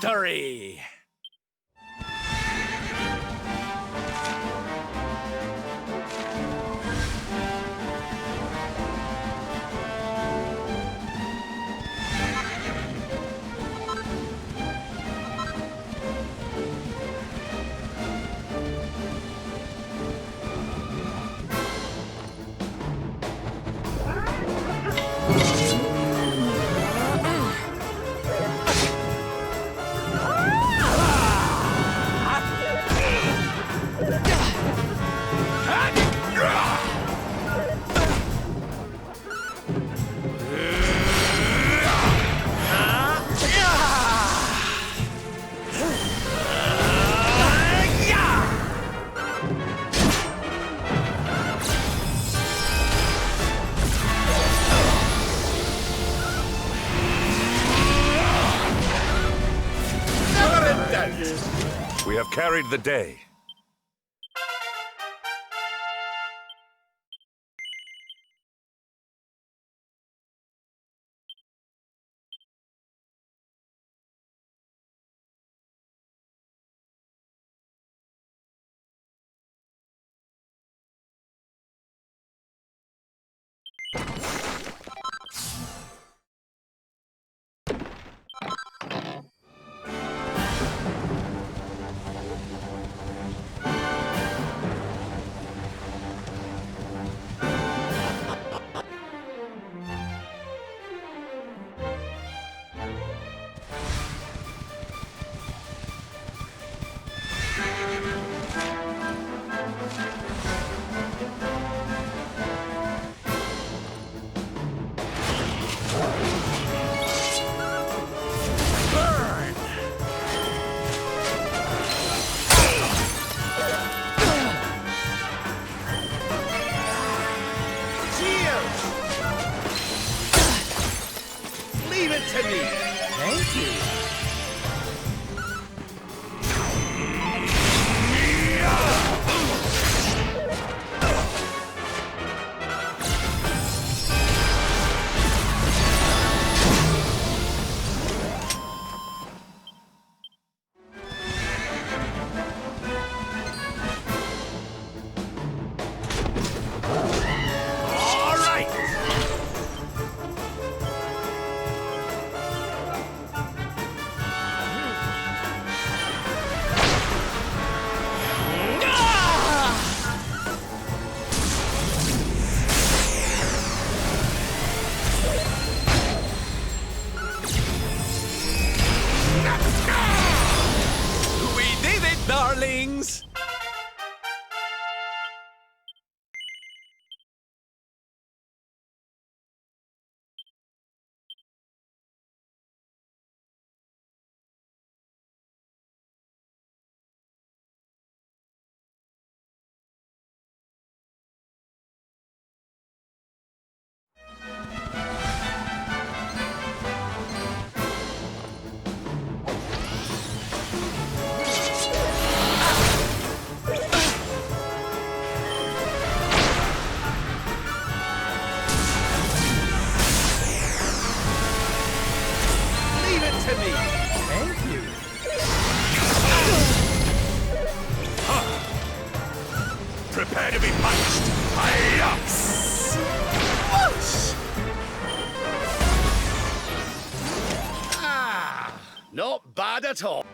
victory! We have carried the day. Leave it to me! Thank you. Darlings! To me. Thank you. Prepare to be punched. Hi-ya! Whoosh! Not bad at all.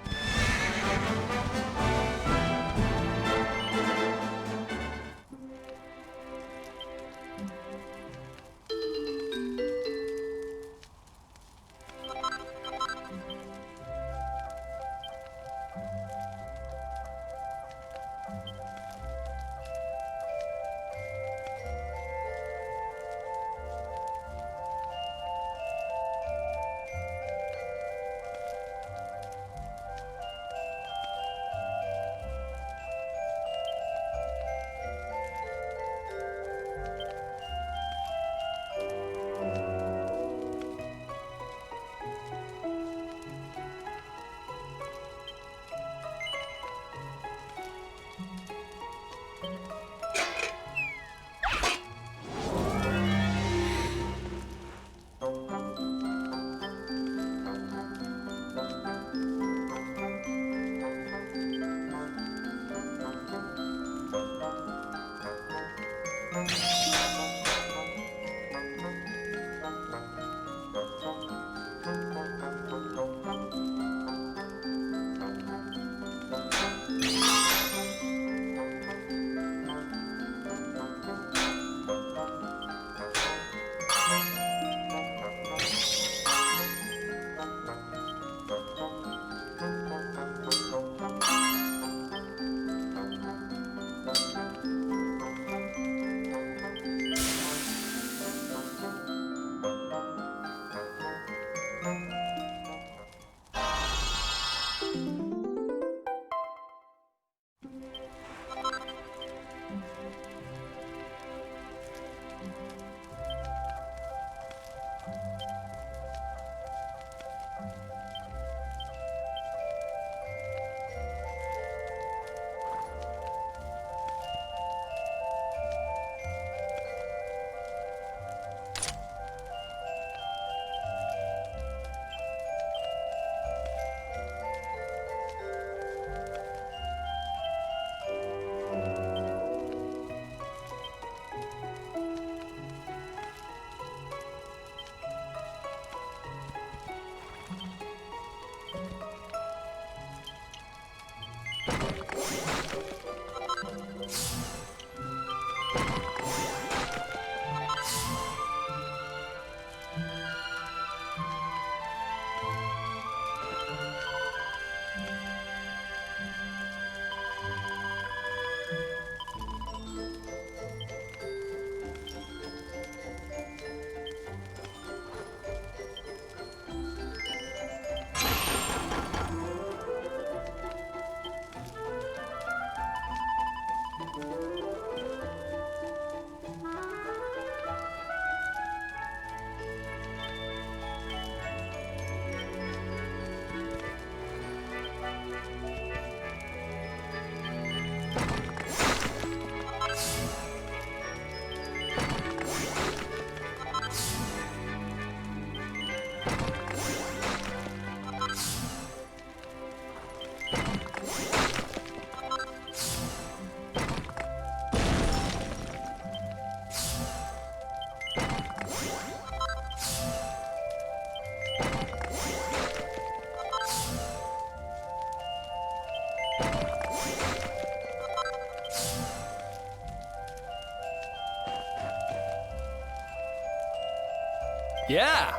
Yeah.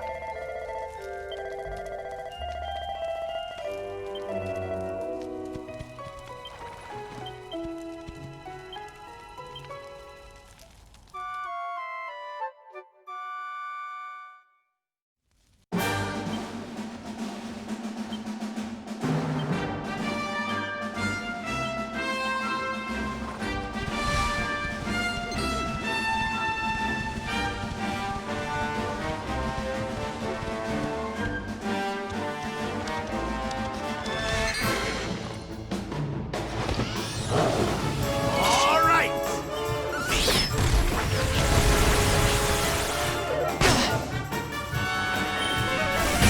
All right.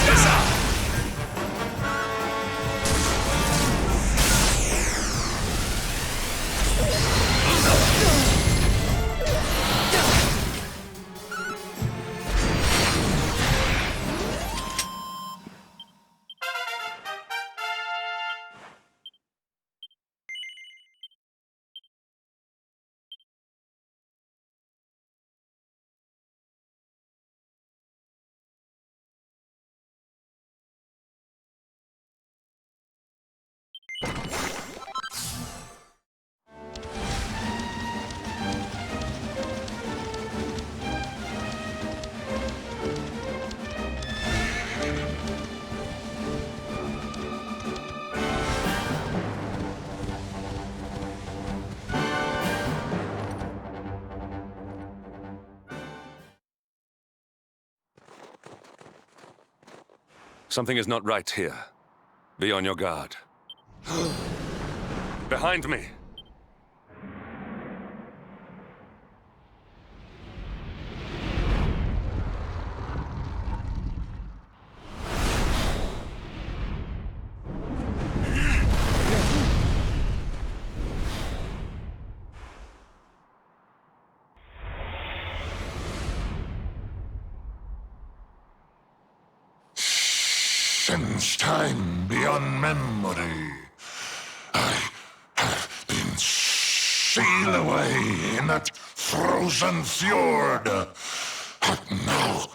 This up. Something is not right here. Be on your guard. Behind me! Since time beyond memory, I have been sealed away in that frozen fjord. But now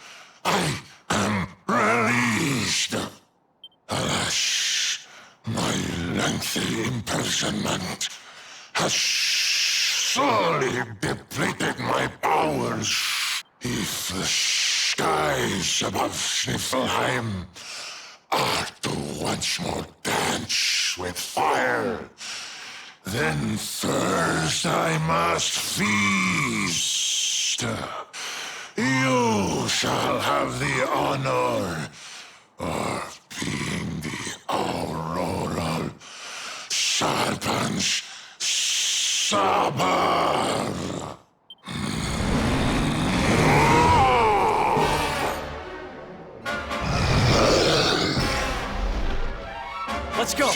I am released. Alas, my lengthy imprisonment has slowly depleted my powers. If the skies above Sniffelheim are to once more dance with fire, then first I must feast. You shall have the honor of being the auroral serpent's supper. Let's go.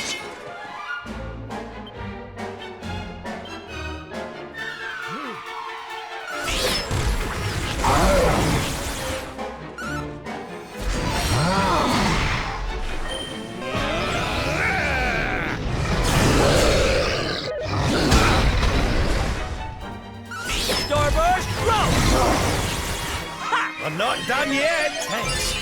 not done yet. Thanks.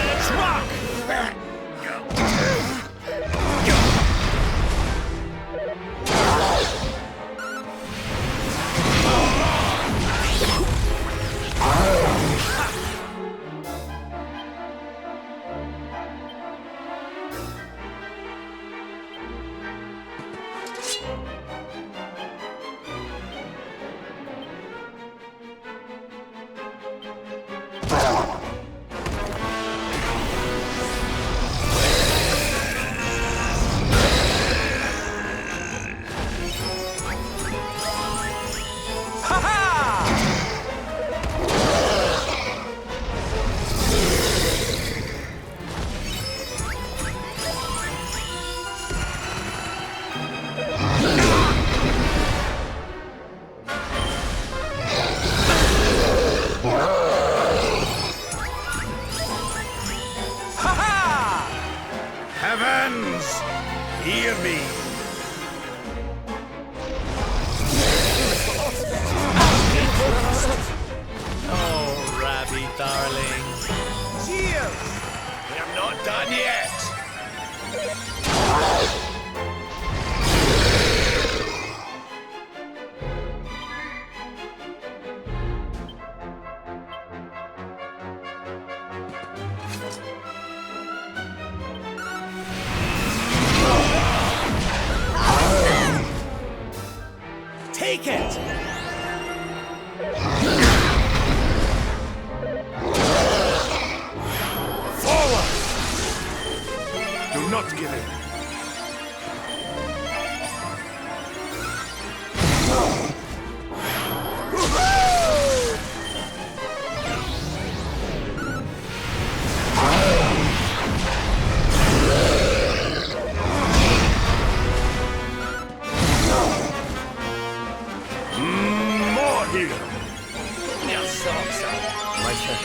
Let's rock. Heavens, hear me. Oh, Rabby, darling. Cheers. We're not done yet. Take it! Forward. Do not give in. More here. Now, so. My turn.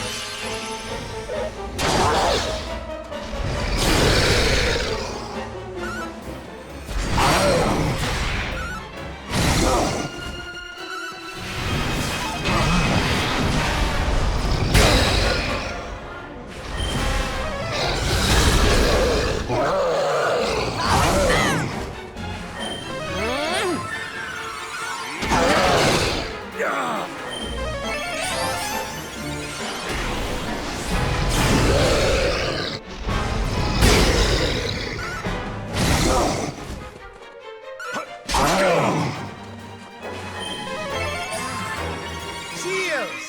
Cheers.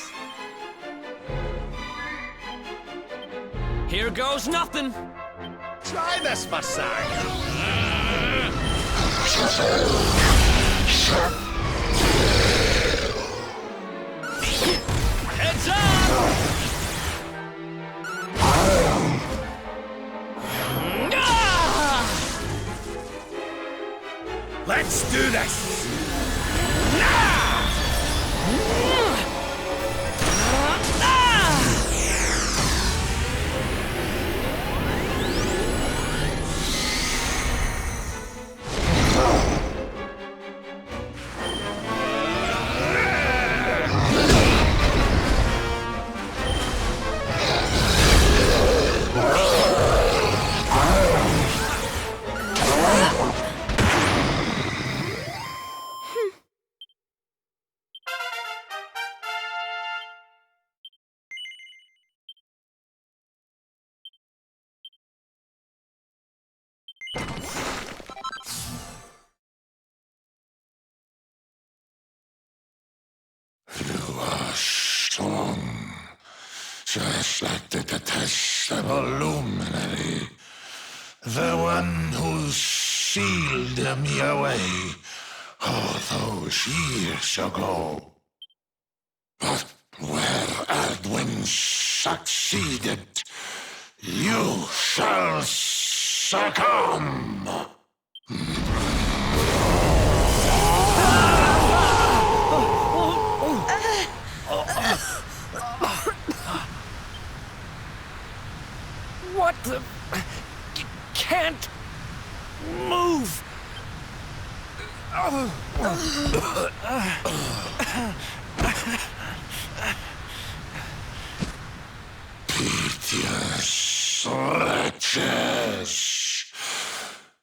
Here goes nothing. Try this massage. Heads up! Ah! Let's do this. You are strong, just like the detestable luminary, the one who sealed me away all those years ago. But where Ardwin succeeded, you shall succumb. What the... Can't... Piteous wretches,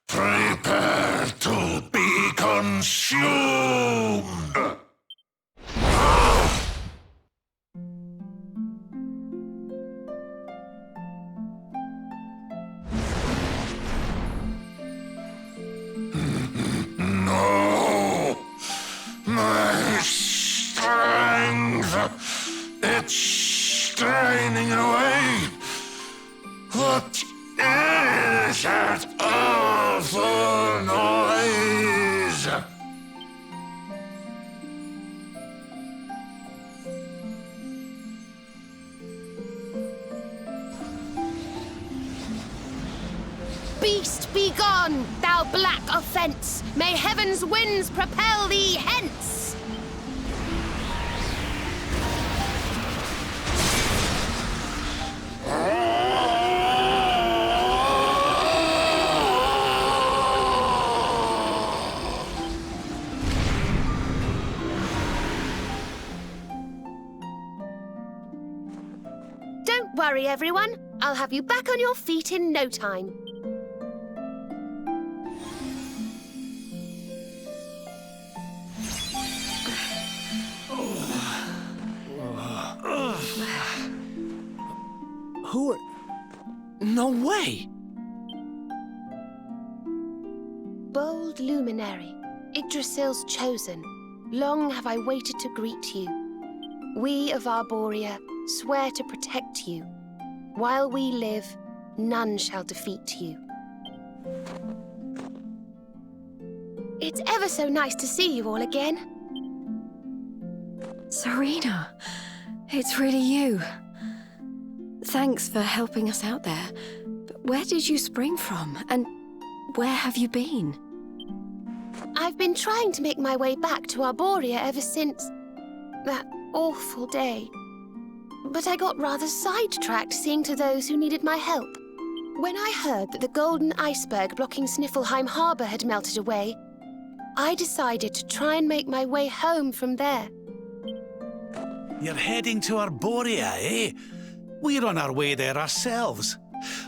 prepare to be consumed! No! My strength! It's straining away! What is that awful noise? Beast, be gone, thou black offence! May heaven's winds propel thee hence! Don't worry, everyone. I'll have you back on your feet in no time. Who are... No way! Bold luminary, Yggdrasil's chosen, long have I waited to greet you. We of Arborea swear to protect you. While we live, none shall defeat you. It's ever so nice to see you all again. Serena, it's really you. Thanks for helping us out there. But where did you spring from? And where have you been? I've been trying to make my way back to Arborea ever since that awful day. But I got rather sidetracked seeing to those who needed my help. When I heard that the golden iceberg blocking Sniffelheim Harbour had melted away, I decided to try and make my way home from there. You're heading to Arborea, eh? We're on our way there ourselves.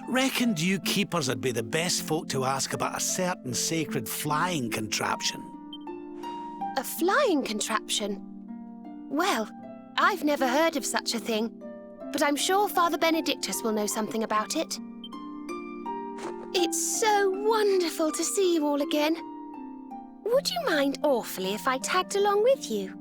Reckoned you keepers would be the best folk to ask about a certain sacred flying contraption. A flying contraption? Well, I've never heard of such a thing, but I'm sure Father Benedictus will know something about it. It's so wonderful to see you all again. Would you mind awfully if I tagged along with you?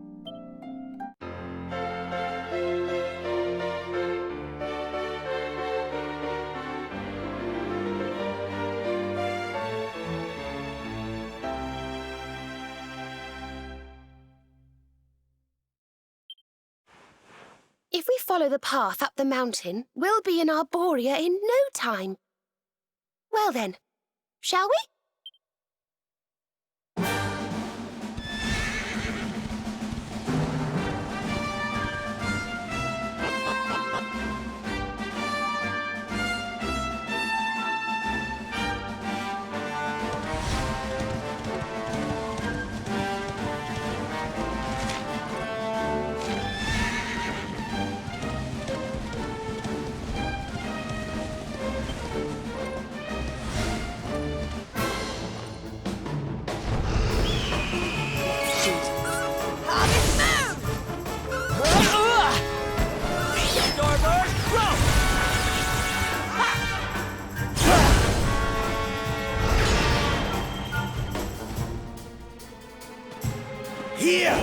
If we follow the path up the mountain, we'll be in Arborea in no time. Well then, shall we? Here!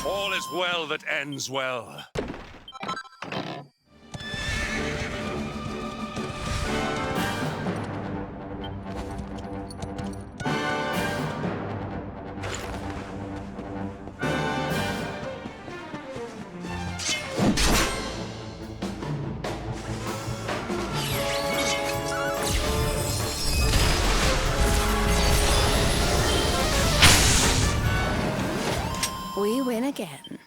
All is well that ends well. again.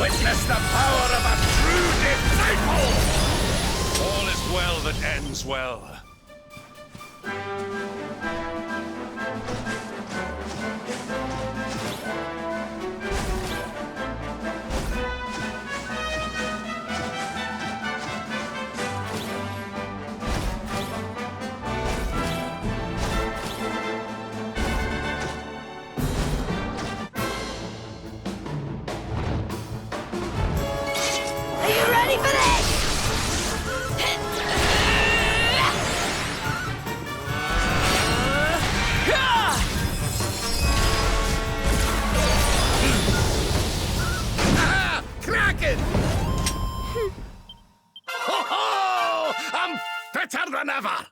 Witness the power of a true disciple! All is well that ends well. Are you ready for this? Ah! Kraken! Ho ho! I'm fitter than ever!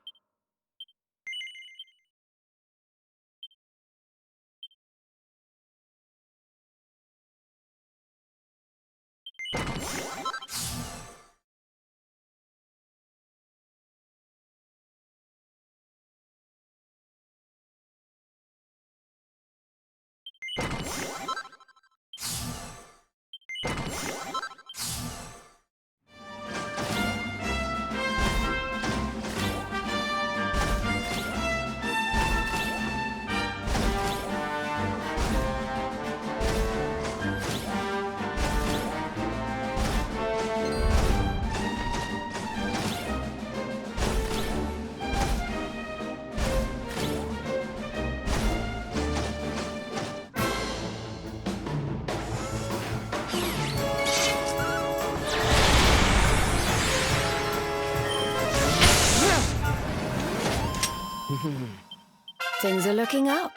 Things are looking up.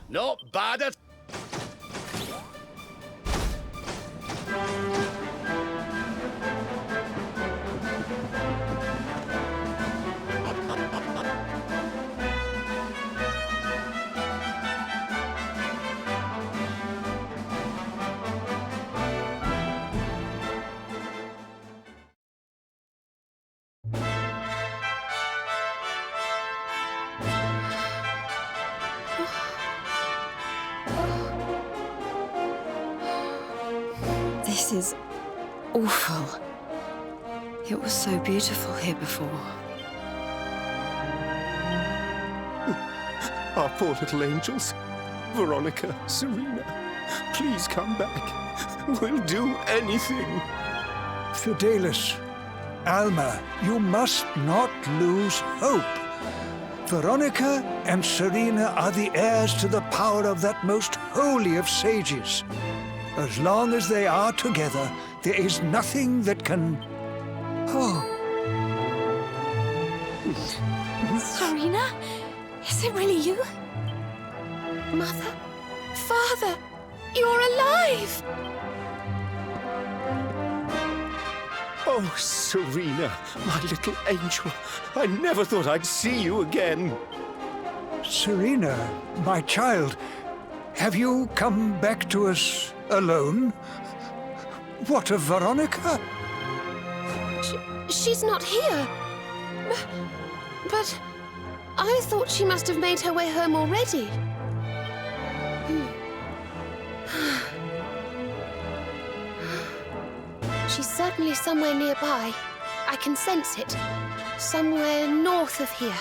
Not bad at... This is awful. It was so beautiful here before. Our poor little angels. Veronica, Serena, please come back. We'll do anything. Fidelis, Alma, you must not lose hope. Veronica and Serena are the heirs to the power of that most holy of sages. As long as they are together, there is nothing that can... Oh. Serena? Is it really you? Mother? Father? You're alive! Oh, Serena, my little angel. I never thought I'd see you again. Serena, my child, have you come back to us alone? What of Veronica? She's not here. But I thought she must have made her way home already. She's certainly somewhere nearby. I can sense it. Somewhere north of here.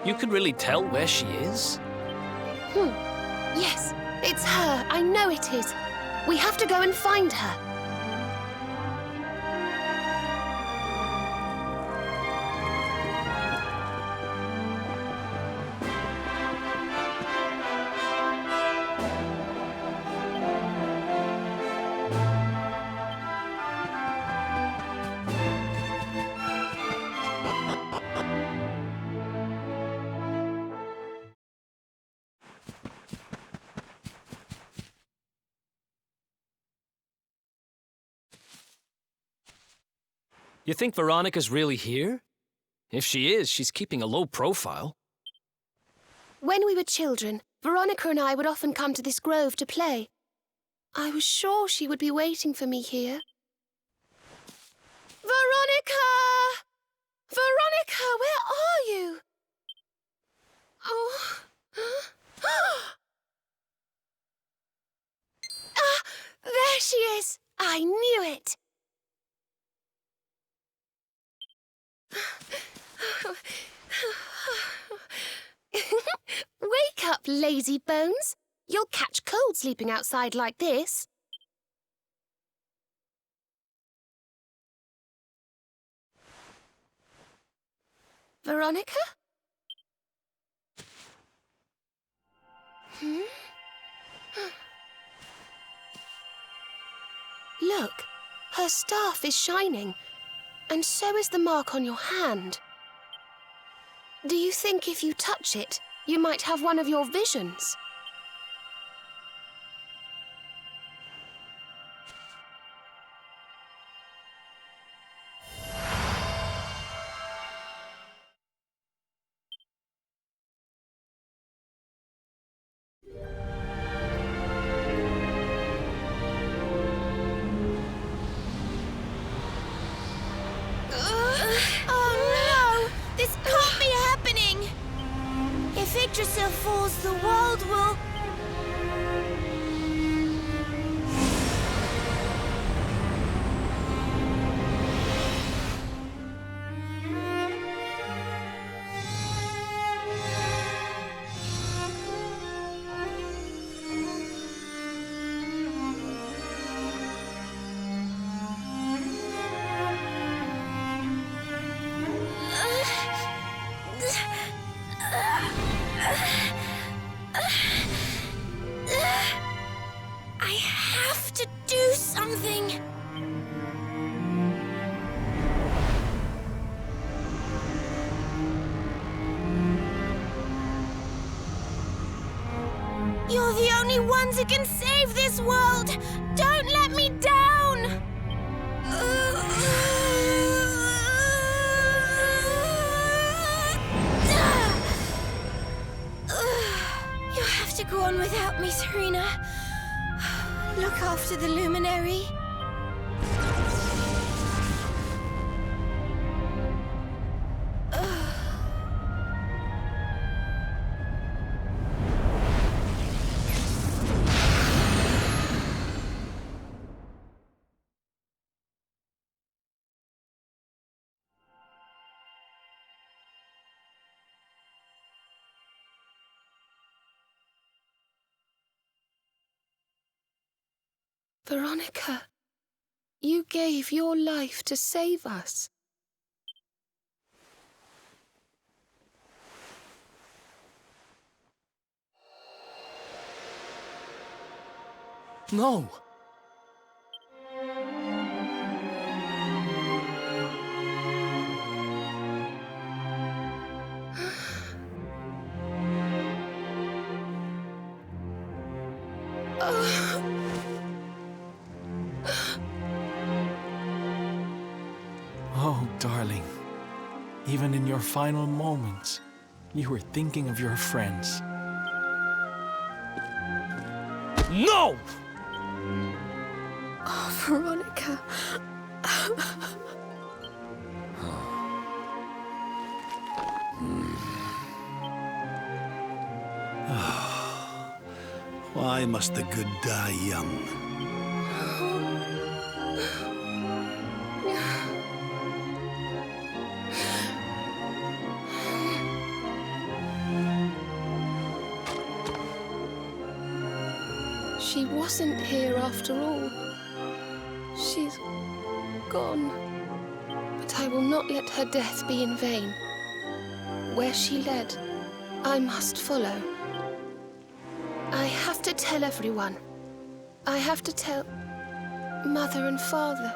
You can really tell where she is? Yes, it's her. I know it is. We have to go and find her. You think Veronica's really here? If she is, she's keeping a low profile. When we were children, Veronica and I would often come to this grove to play. I was sure she would be waiting for me here. Veronica! Veronica, where are you? Oh. Ah, there she is. I knew it. Wake up, lazy bones. You'll catch cold sleeping outside like this. Veronica? Look, her staff is shining, and so is the mark on your hand. Do you think if you touch it, you might have one of your visions? If Yggdrasil falls, the world will... I have to do something. You're the only ones who can save this world. Don't let me down. You have to go on without me, Serena. Look after the luminary. Veronica, you gave your life to save us. No! Oh, darling. Even in your final moments, you were thinking of your friends. No! Veronica. Why must the good die young? She wasn't here after all. She's gone. But I will not let her death be in vain. Where she led, I must follow. I have to tell everyone. I have to tell Mother and Father.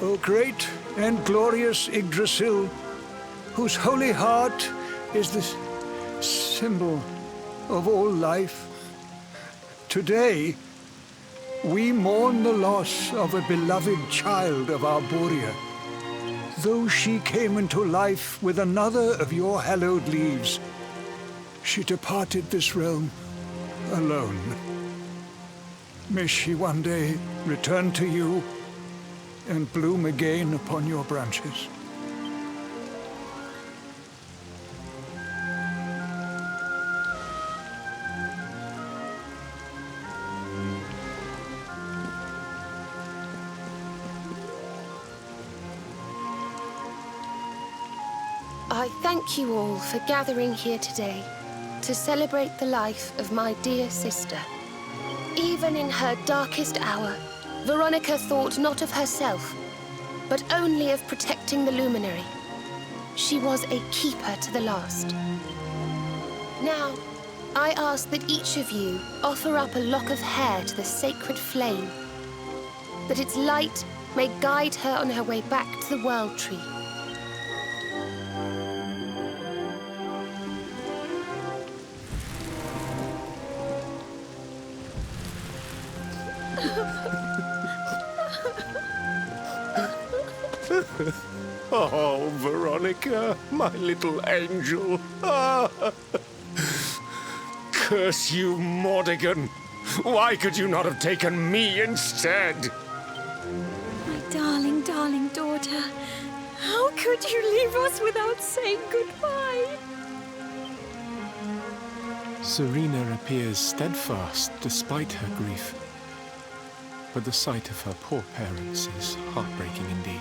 O great and glorious Yggdrasil, whose holy heart is the symbol of all life, today we mourn the loss of a beloved child of Arborea. Though she came into life with another of your hallowed leaves, she departed this realm alone. May she one day return to you and bloom again upon your branches. I thank you all for gathering here today to celebrate the life of my dear sister. Even in her darkest hour, Veronica thought not of herself, but only of protecting the luminary. She was a keeper to the last. Now, I ask that each of you offer up a lock of hair to the sacred flame, that its light may guide her on her way back to the World Tree. Oh, Veronica, my little angel. Ah. Curse you, Mordigan. Why could you not have taken me instead? My darling, darling daughter. How could you leave us without saying goodbye? Serena appears steadfast despite her grief. But the sight of her poor parents is heartbreaking indeed.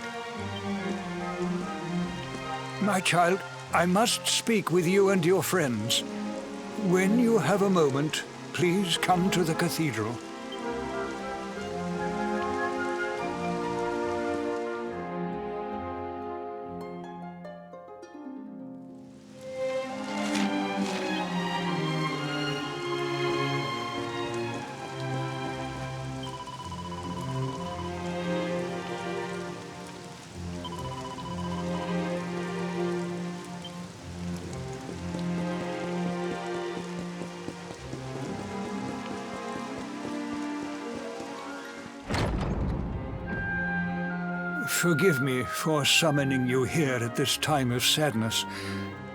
My child, I must speak with you and your friends. When you have a moment, please come to the cathedral. Forgive me for summoning you here at this time of sadness,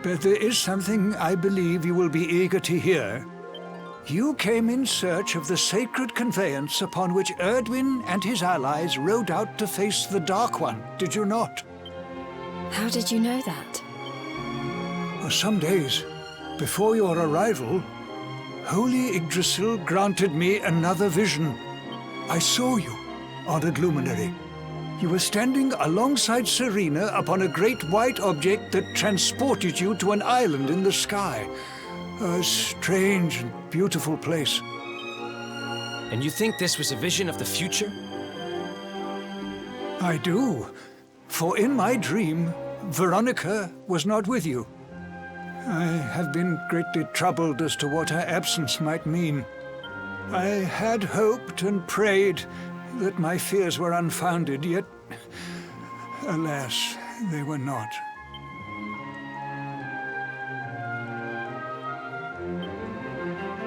but there is something I believe you will be eager to hear. You came in search of the sacred conveyance upon which Erdwin and his allies rode out to face the Dark One, did you not? How did you know that? Some days before your arrival, Holy Yggdrasil granted me another vision. I saw you, honored luminary. You were standing alongside Serena upon a great white object that transported you to an island in the sky. A strange and beautiful place. And you think this was a vision of the future? I do. For in my dream, Veronica was not with you. I have been greatly troubled as to what her absence might mean. I had hoped and prayed that my fears were unfounded, yet, alas, they were not.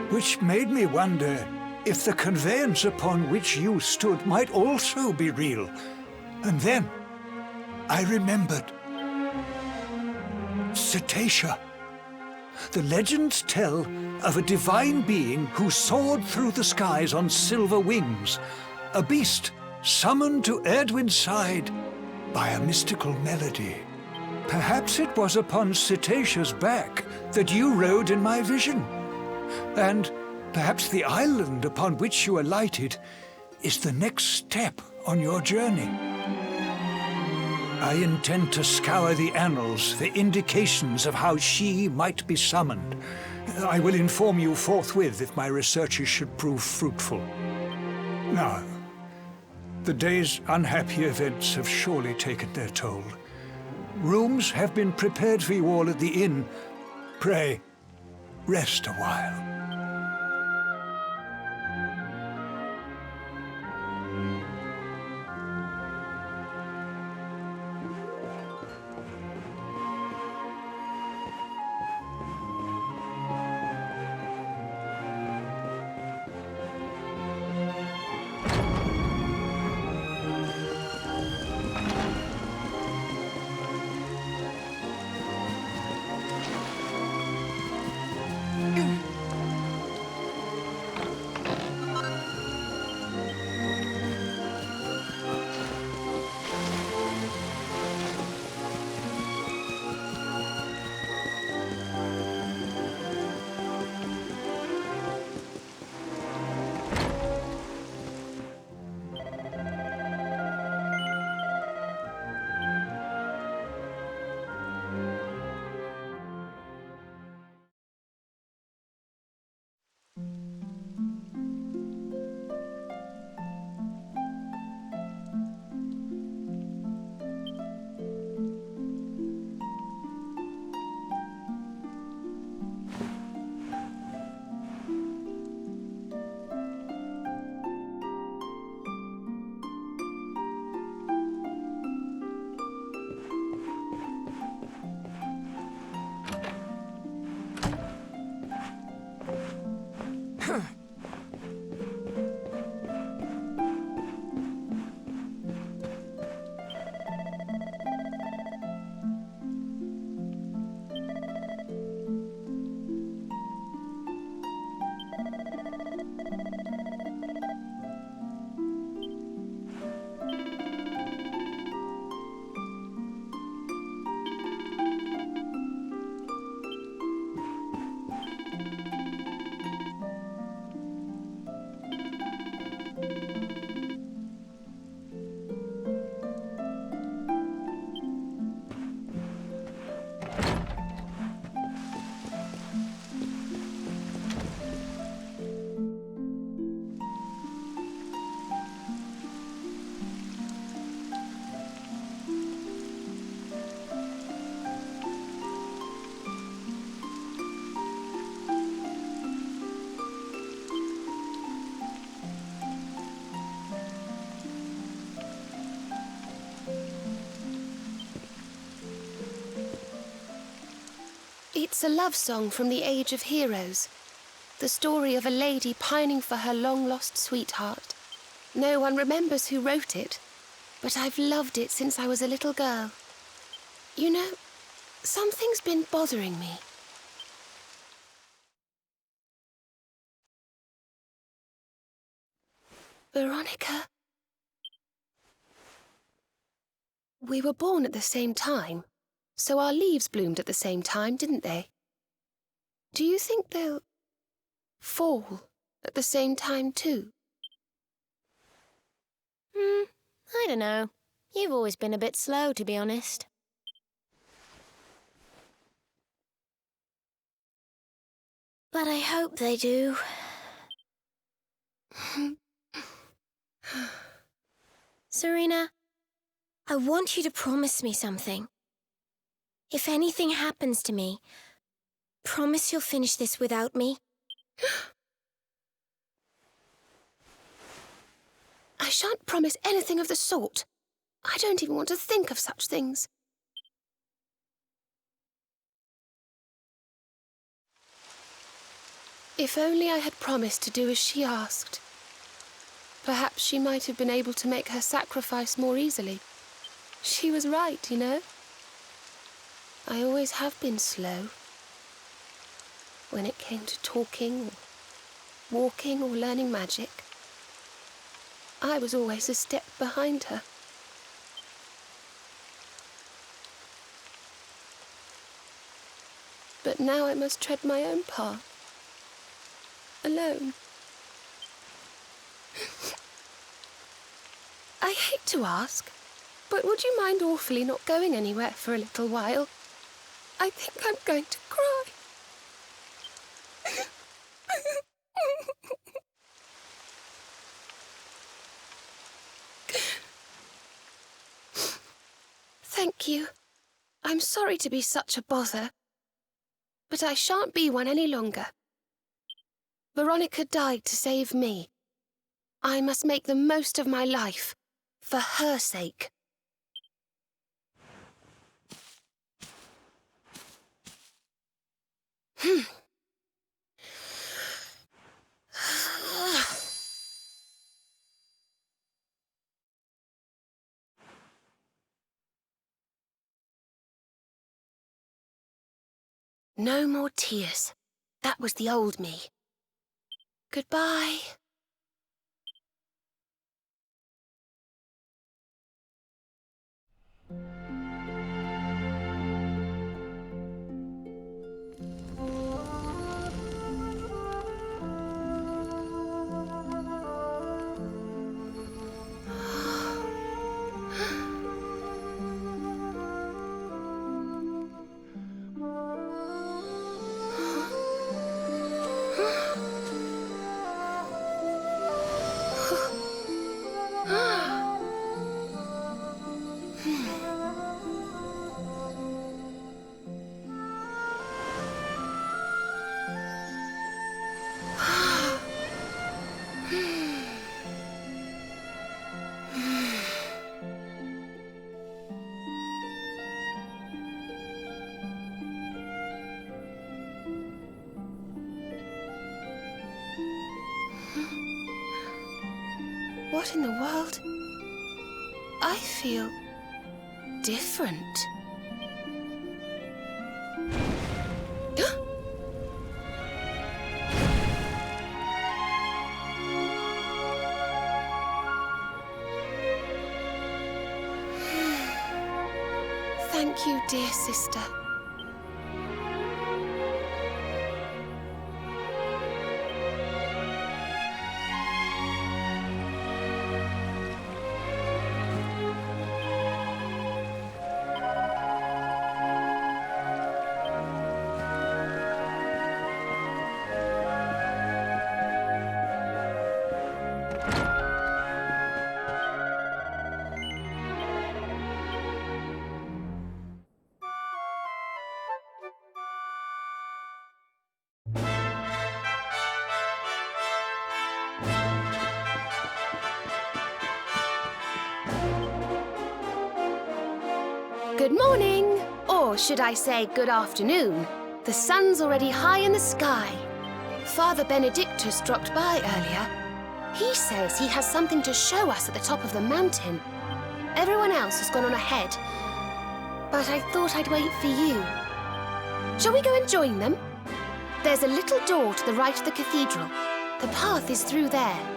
Which made me wonder if the conveyance upon which you stood might also be real. And then I remembered. Cetacea. The legends tell of a divine being who soared through the skies on silver wings, a beast summoned to Erdwin's side by a mystical melody. Perhaps it was upon Cetacea's back that you rode in my vision. And perhaps the island upon which you alighted is the next step on your journey. I intend to scour the annals for indications of how she might be summoned. I will inform you forthwith if my researches should prove fruitful. Now, the day's unhappy events have surely taken their toll. Rooms have been prepared for you all at the inn. Pray, rest a while. It's a love song from the Age of Heroes. The story of a lady pining for her long-lost sweetheart. No one remembers who wrote it, but I've loved it since I was a little girl. You know, something's been bothering me. Veronica? We were born at the same time, so our leaves bloomed at the same time, didn't they? Do you think they'll fall at the same time too? I don't know. You've always been a bit slow, to be honest. But I hope they do. Serena, I want you to promise me something. If anything happens to me, promise you'll finish this without me? I shan't promise anything of the sort. I don't even want to think of such things. If only I had promised to do as she asked. Perhaps she might have been able to make her sacrifice more easily. She was right, you know. I always have been slow. When it came to talking, or walking, or learning magic, I was always a step behind her. But now I must tread my own path. Alone. I hate to ask, but would you mind awfully not going anywhere for a little while? I think I'm going to cry. Thank you. I'm sorry to be such a bother, but I shan't be one any longer. Veronica died to save me. I must make the most of my life, for her sake. No more tears. That was the old me. Goodbye. What in the world? I feel different. Thank you, dear sister. Good morning, or should I say good afternoon. The sun's already high in the sky. Father Benedictus dropped by earlier. He says he has something to show us at the top of the mountain. Everyone else has gone on ahead, but I thought I'd wait for you. Shall we go and join them? There's a little door to the right of the cathedral. The path is through there.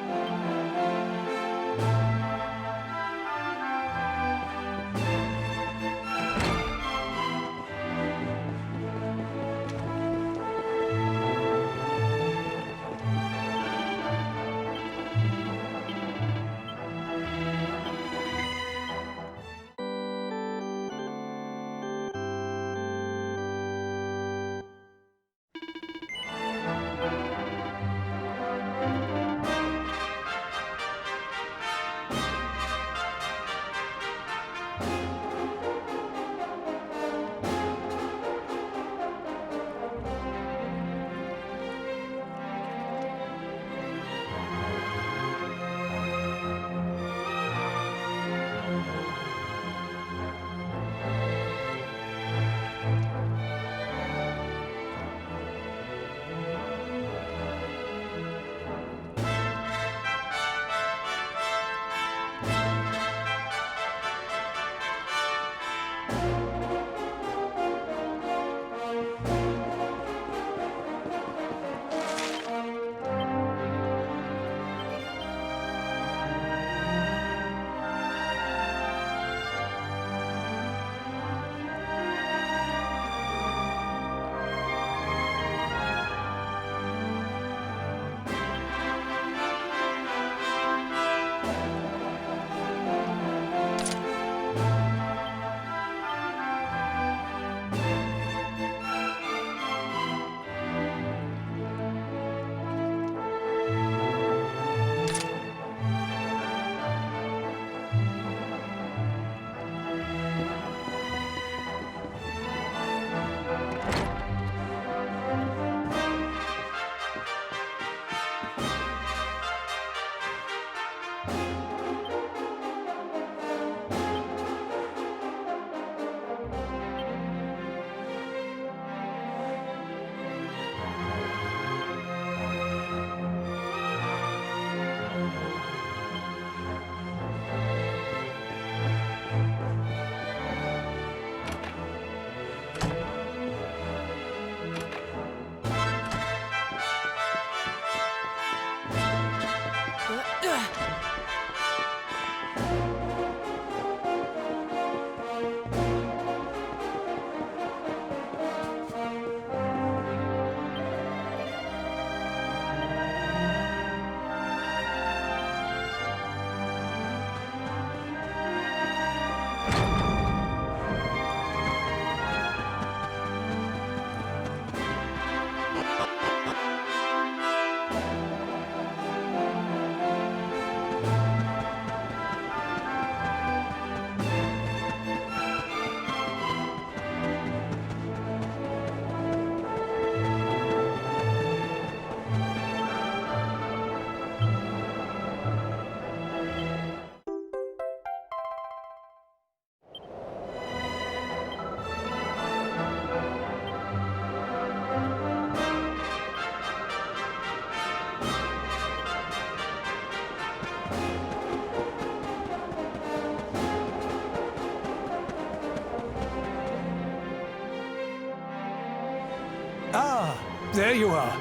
There you are.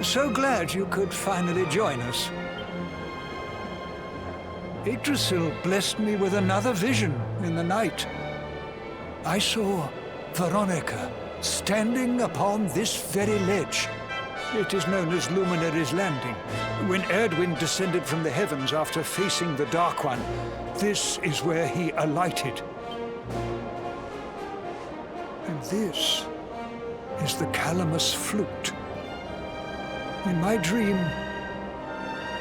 So glad you could finally join us. Yggdrasil blessed me with another vision in the night. I saw Veronica standing upon this very ledge. It is known as Luminary's Landing. When Erdwin descended from the heavens after facing the Dark One, this is where he alighted. And this is the Calamus flute. In my dream,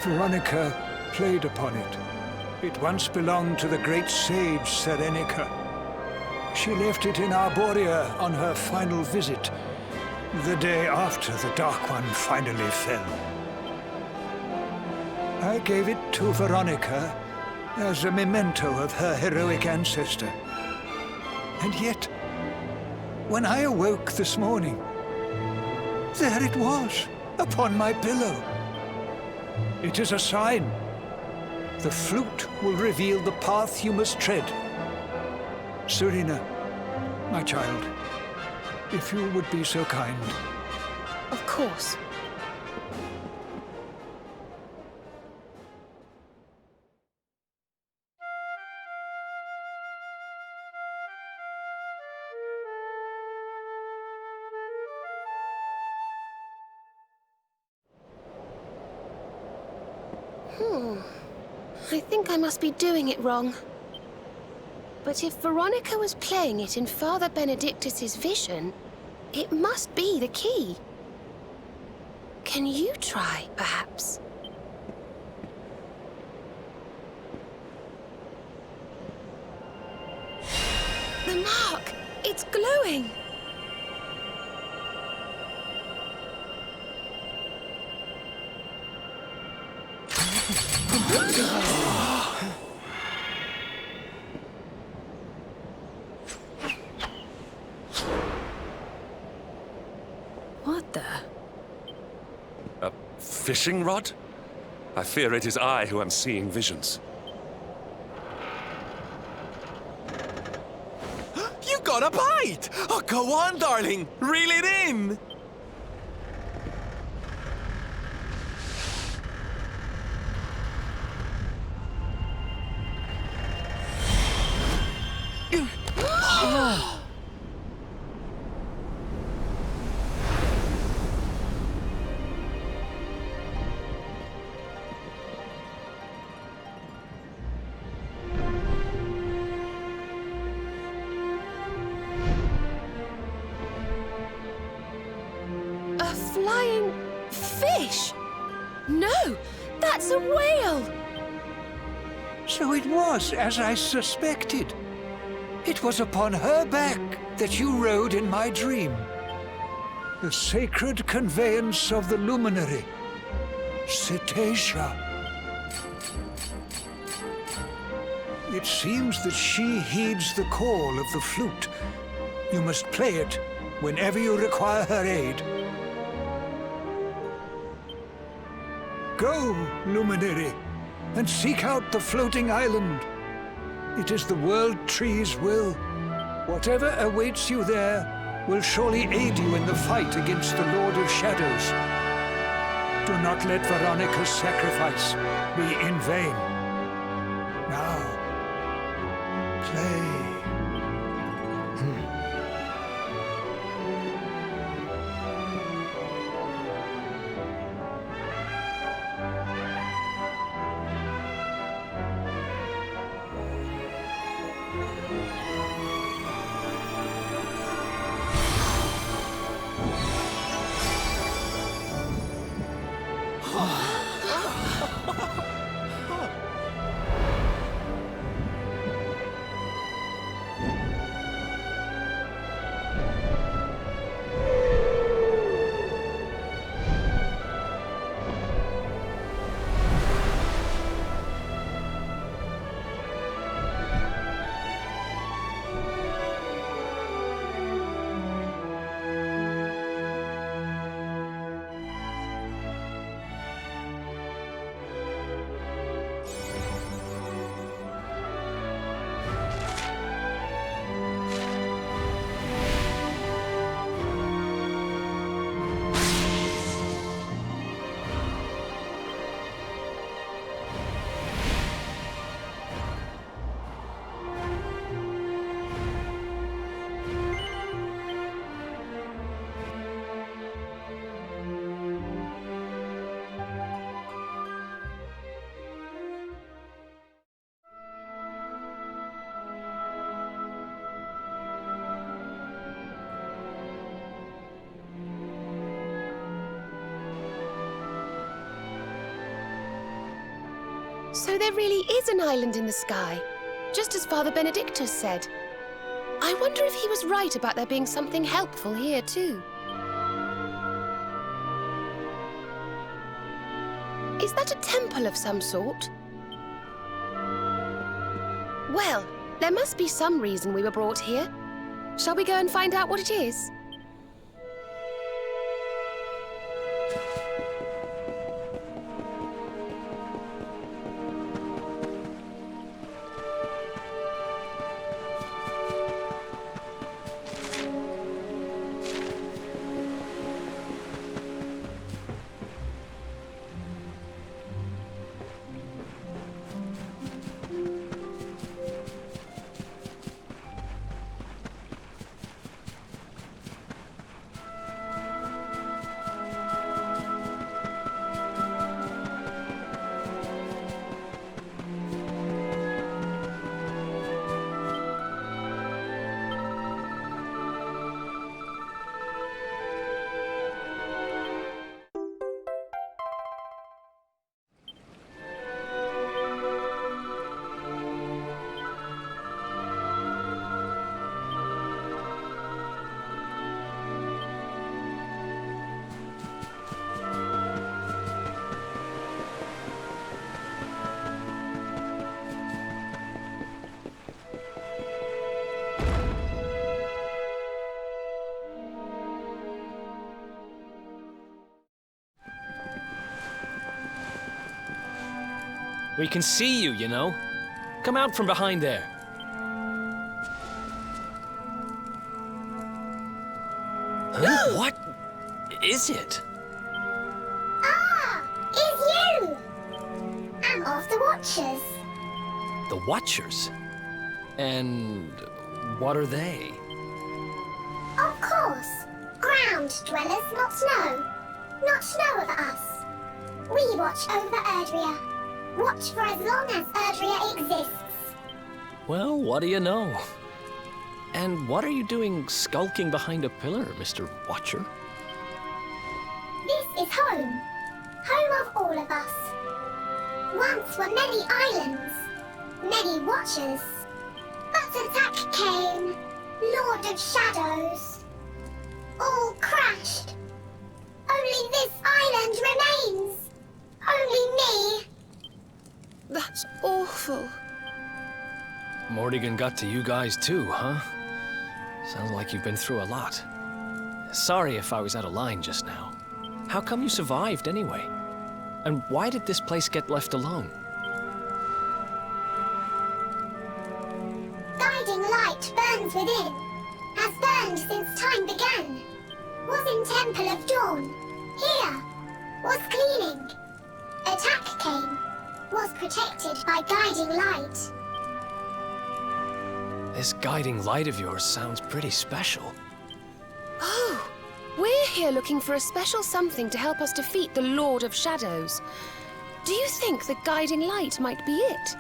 Veronica played upon it. It once belonged to the great sage Serenica. She left it in Arborea on her final visit, the day after the Dark One finally fell. I gave it to Veronica as a memento of her heroic ancestor. And yet, when I awoke this morning, there it was, upon my pillow. It is a sign. The flute will reveal the path you must tread. Serena, my child, if you would be so kind. Of course. I think I must be doing it wrong. But if Veronica was playing it in Father Benedictus's vision, it must be the key. Can you try, perhaps? The mark! It's glowing! What the? A fishing rod? I fear it is I who am seeing visions. You got a bite! Oh, go on, darling! Reel it in! A flying fish? No, that's a whale! So it was as I suspected. It was upon her back that you rode in my dream. The sacred conveyance of the luminary, Cetacea. It seems that she heeds the call of the flute. You must play it whenever you require her aid. Go, luminary, and seek out the floating island. It is the World Tree's will. Whatever awaits you there will surely aid you in the fight against the Lord of Shadows. Do not let Veronica's sacrifice be in vain. Now, play. So there really is an island in the sky, just as Father Benedictus said. I wonder if he was right about there being something helpful here too. Is that a temple of some sort? Well, there must be some reason we were brought here. Shall we go and find out what it is? We can see you, you know. Come out from behind there. Huh? What is it? Ah! It's you! I'm of the Watchers. The Watchers? And what are they? Of course. Ground dwellers, not snow. Not snow of us. We watch over Erdrea. Watch for as long as Erdrea exists. Well, what do you know? And what are you doing skulking behind a pillar, Mr. Watcher? This is home. Home of all of us. Once were many islands, many watchers. But attack came, Lord of Shadows. All crashed. Only this island remains. Only me. That's awful. Morrigan got to you guys too, huh? Sounds like you've been through a lot. Sorry if I was out of line just now. How come you survived anyway? And why did this place get left alone? Guiding light burns within. Has burned since time began. Was in Temple of Dawn. Here. Was cleaning. Attack came. Was protected by guiding light. This guiding light of yours sounds pretty special. Oh, we're here looking for a special something to help us defeat the Lord of Shadows. Do you think the guiding light might be it?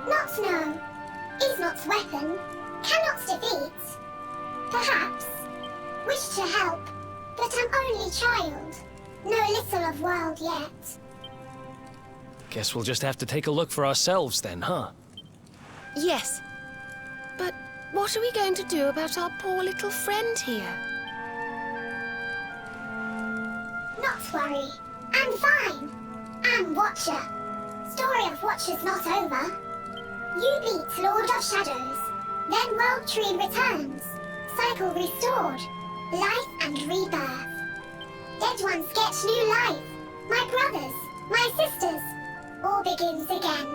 Not know. Is not weapon. Cannot defeat. Perhaps. Wish to help. But I'm only child. Know little of world yet. Guess we'll just have to take a look for ourselves then, huh? Yes. But what are we going to do about our poor little friend here? Not worry. I'm fine. I'm Watcher. Story of Watchers not over. You beat Lord of Shadows. Then World Tree returns. Cycle restored. Life and rebirth. Dead ones get new life. My brothers, my sisters. All begins again.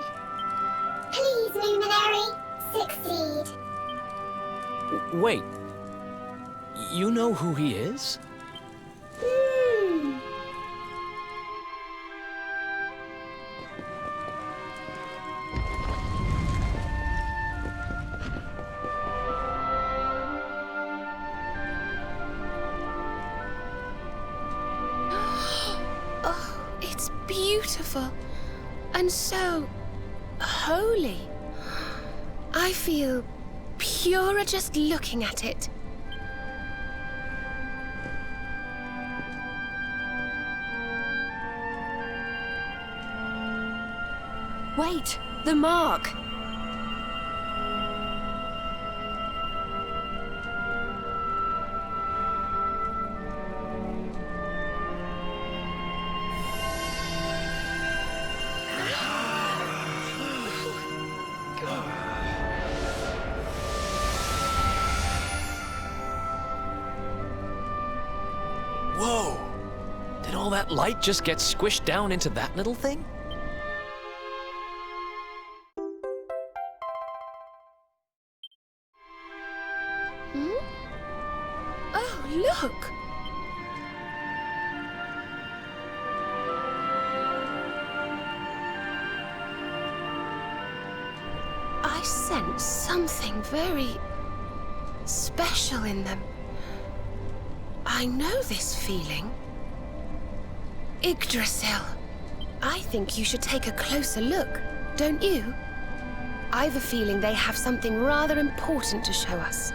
Please, Luminary, succeed. Wait. You know who he is? Oh, it's beautiful. And so holy. I feel purer just looking at it. Wait, the mark! Whoa! Did all that light just get squished down into that little thing? Oh, look! I sense something very special in them. I know this feeling. Yggdrasil. I think you should take a closer look, don't you? I've a feeling they have something rather important to show us.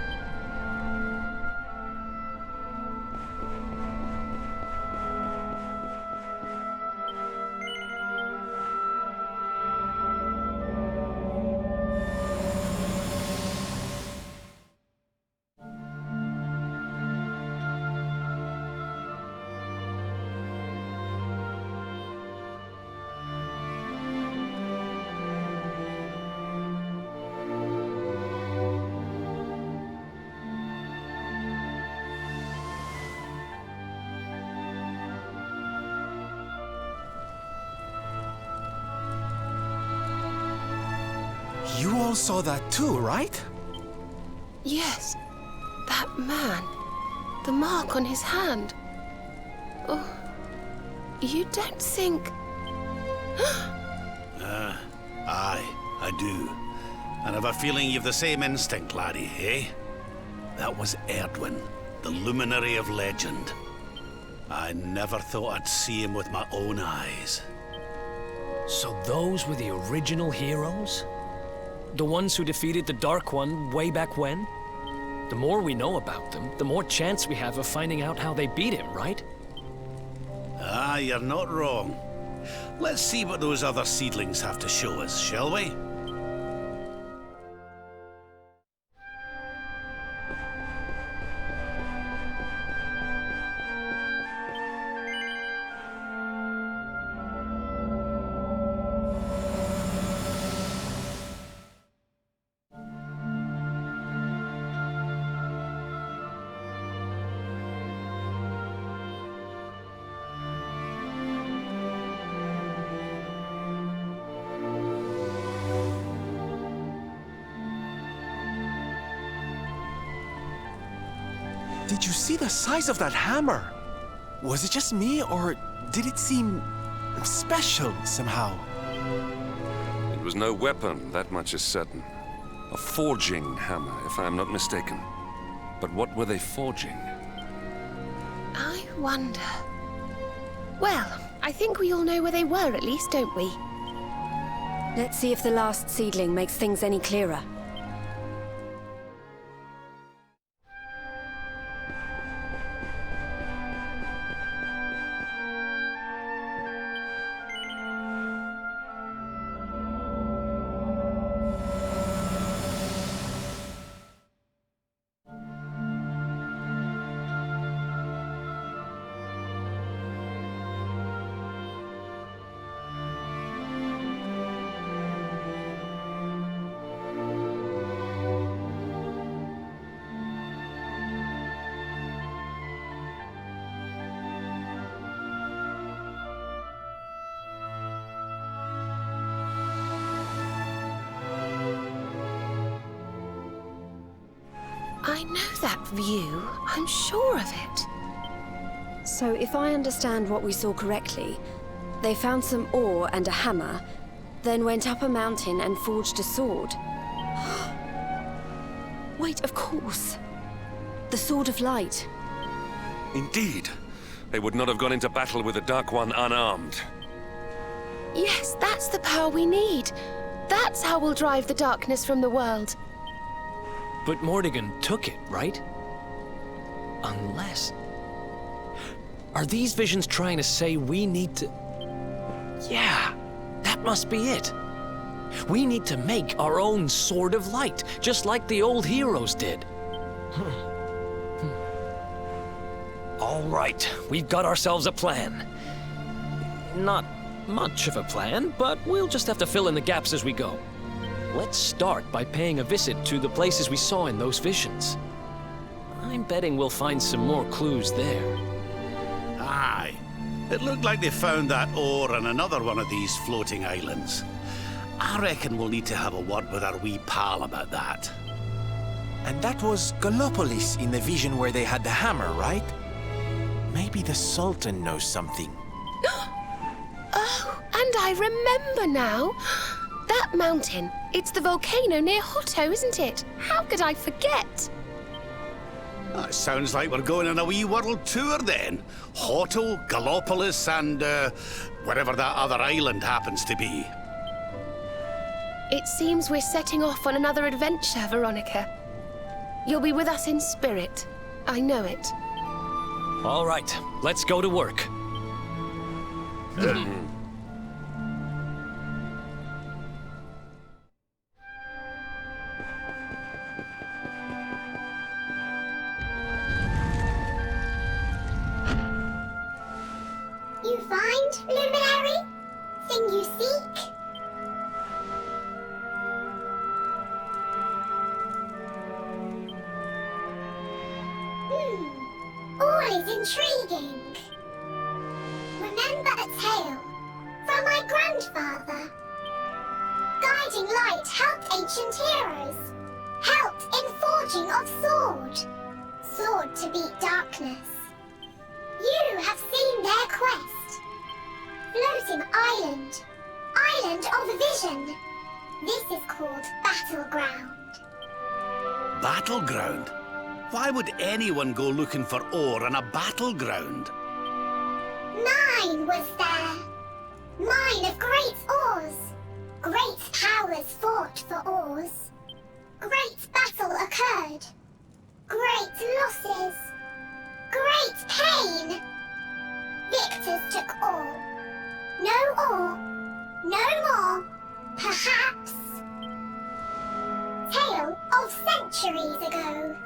You all saw that too, right? Yes, that man. The mark on his hand. Oh, you don't think... Aye, I do. And I've a feeling you've the same instinct, laddie, eh? That was Erdwin, the luminary of legend. I never thought I'd see him with my own eyes. So those were the original heroes? The ones who defeated the Dark One way back when? The more we know about them, the more chance we have of finding out how they beat him, right? Ah, you're not wrong. Let's see what those other seedlings have to show us, shall we? Did you see the size of that hammer? Was it just me, or did it seem special somehow? It was no weapon, that much is certain. A forging hammer, if I am not mistaken. But what were they forging? I wonder... Well, I think we all know where they were at least, don't we? Let's see if the last seedling makes things any clearer. I know that view. I'm sure of it. So if I understand what we saw correctly, they found some ore and a hammer, then went up a mountain and forged a sword. Wait, of course. The Sword of Light. Indeed. They would not have gone into battle with the Dark One unarmed. Yes, that's the power we need. That's how we'll drive the darkness from the world. But Mordigan took it, right? Unless... Are these visions trying to say we need to... Yeah, that must be it. We need to make our own Sword of Light, just like the old heroes did. All right, we've got ourselves a plan. Not much of a plan, but we'll just have to fill in the gaps as we go. Let's start by paying a visit to the places we saw in those visions. I'm betting we'll find some more clues there. Aye. It looked like they found that ore on another one of these floating islands. I reckon we'll need to have a word with our wee pal about that. And that was Gallopolis in the vision where they had the hammer, right? Maybe the Sultan knows something. Oh, and I remember now. That mountain. It's the volcano near Hotto, isn't it? How could I forget? That sounds like we're going on a wee world tour then. Hotto, Gallopolis, and wherever that other island happens to be. It seems we're setting off on another adventure, Veronica. You'll be with us in spirit. I know it. All right, let's go to work. You find, Luminary? Thing you seek? All is intriguing. Remember a tale from my grandfather. Guiding light helped ancient heroes. Helped in forging of sword. Sword to beat darkness. You have seen their quest. Floating island. Island of vision. This is called Battleground. Battleground? Why would anyone go looking for ore on a battleground? Mine was there. Mine of great ores. Great powers fought for ores. Great battle occurred. Great losses. Great pain. Victors took all. No ore. No more. Perhaps. Tale of centuries ago.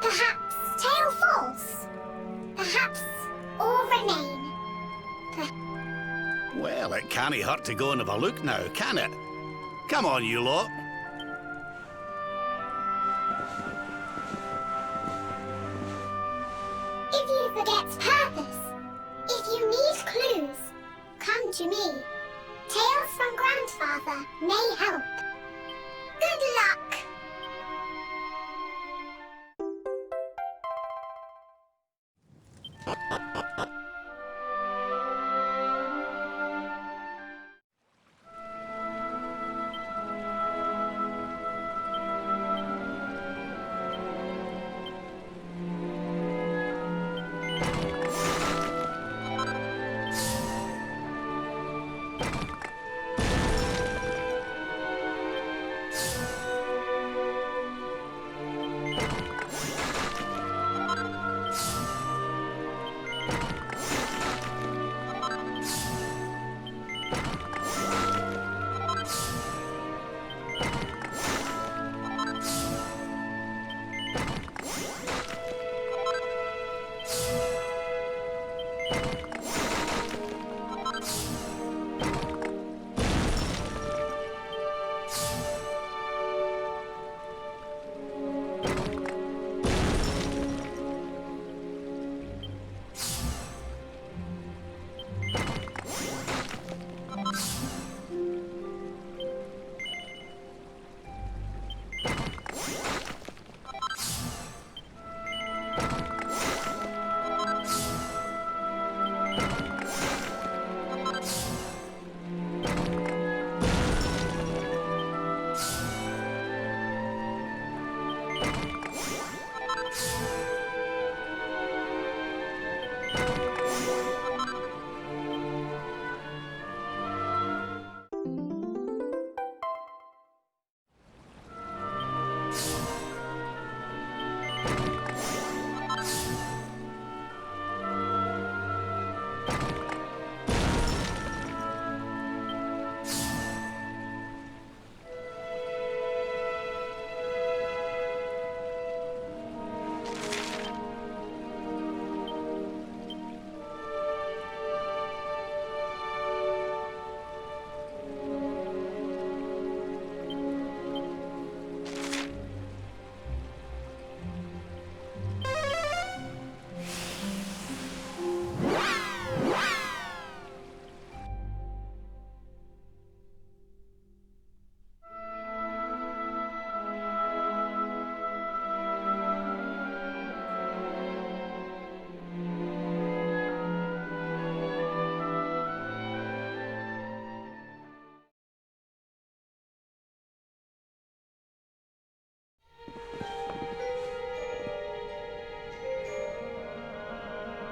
Perhaps tale false. Perhaps all remain. Well, it can't hurt to go and have a look now, can it? Come on, you lot. If you forget purpose, if you need clues, come to me. Tales from Grandfather may help. Good luck!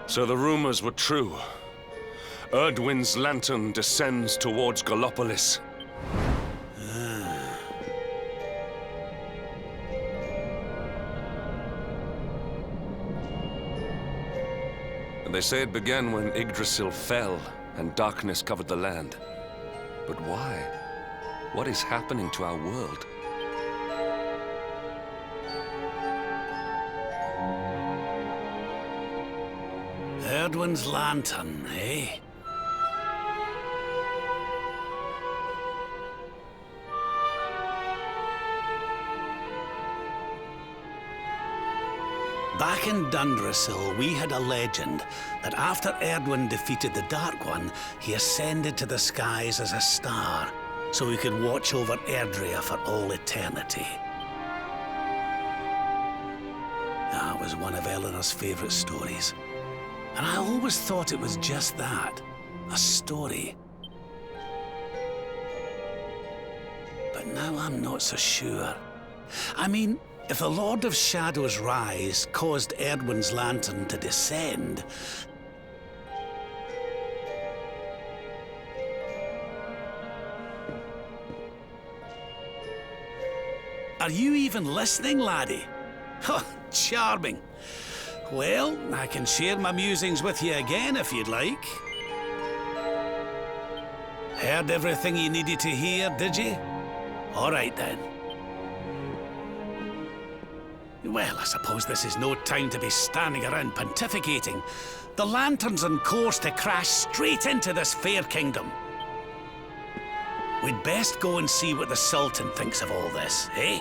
So the rumors were true. Erdwin's lantern descends towards Gallopolis. And they say it began when Yggdrasil fell and darkness covered the land. But why? What is happening to our world? Erdwin's lantern, eh? Back in Dundrasil, we had a legend that after Erdwin defeated the Dark One, he ascended to the skies as a star, so he could watch over Erdrea for all eternity. That was one of Eleanor's favorite stories. And I always thought it was just that, a story. But now I'm not so sure. I mean, if the Lord of Shadow's rise caused Erdwin's lantern to descend, are you even listening, laddie? Oh, charming. Well, I can share my musings with you again if you'd like. Heard everything you needed to hear, did you? All right then. Well, I suppose this is no time to be standing around pontificating. The lantern's on course to crash straight into this fair kingdom. We'd best go and see what the Sultan thinks of all this, eh?